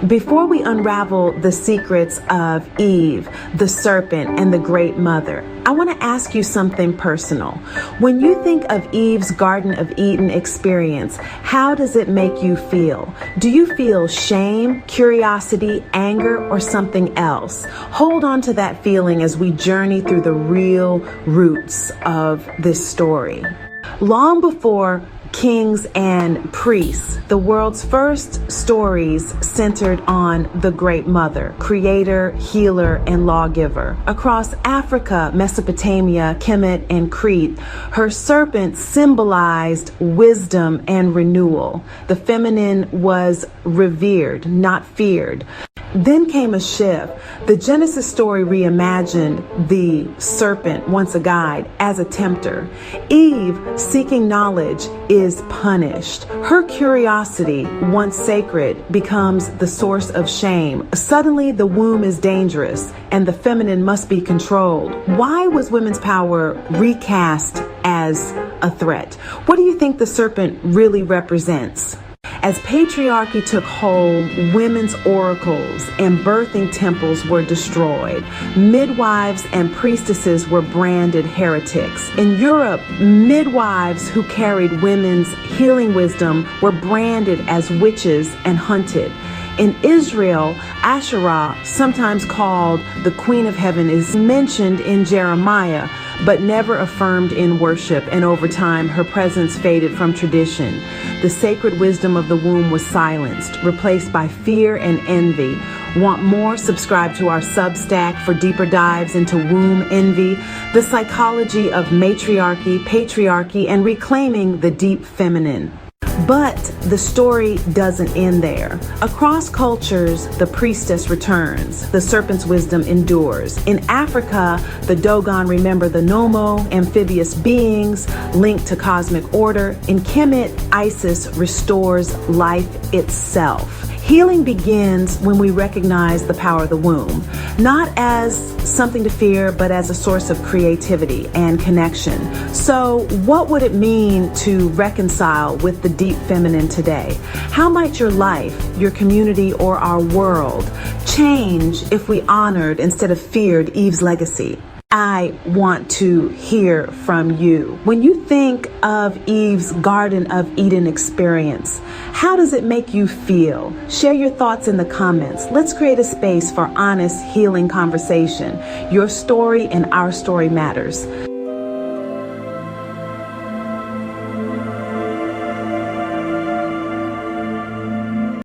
Before we unravel the secrets of Eve, the serpent, and the Great Mother, I want to ask you something personal. When you think of Eve's Garden of Eden experience, how does it make you feel? Do you feel shame, curiosity, anger, or something else? Hold on to that feeling as we journey through the real roots of this story. Long before kings and priests, the world's first stories centered on the Great Mother, creator, healer, and lawgiver. Across Africa, Mesopotamia, Kemet, and Crete, her serpent symbolized wisdom and renewal. The feminine was revered, not feared. Then came a shift. The Genesis story reimagined the serpent, once a guide, as a tempter. Eve, seeking knowledge, is punished. Her curiosity, once sacred, becomes the source of shame. Suddenly, the womb is dangerous, and the feminine must be controlled. Why was women's power recast as a threat? What do you think the serpent really represents? As patriarchy took hold, women's oracles and birthing temples were destroyed. Midwives and priestesses were branded heretics. In Europe, midwives who carried women's healing wisdom were branded as witches and hunted. In Israel, Asherah, sometimes called the Queen of Heaven, is mentioned in Jeremiah, but never affirmed in worship, and over time her presence faded from tradition. The sacred wisdom of the womb was silenced, replaced by fear and envy. Want more? Subscribe to our Substack for deeper dives into womb envy, the psychology of matriarchy, patriarchy, and reclaiming the deep feminine. But the story doesn't end there. Across cultures, the priestess returns. The serpent's wisdom endures. In Africa, the Dogon remember the Nomo, amphibious beings linked to cosmic order. In Kemet, Isis restores life itself. Healing begins when we recognize the power of the womb, not as something to fear, but as a source of creativity and connection. So what would it mean to reconcile with the deep feminine today? How might your life, your community, or our world change if we honored instead of feared Eve's legacy? I want to hear from you. When you think of Eve's Garden of Eden experience, how does it make you feel? Share your thoughts in the comments. Let's create a space for honest, healing conversation. Your story and our story matters.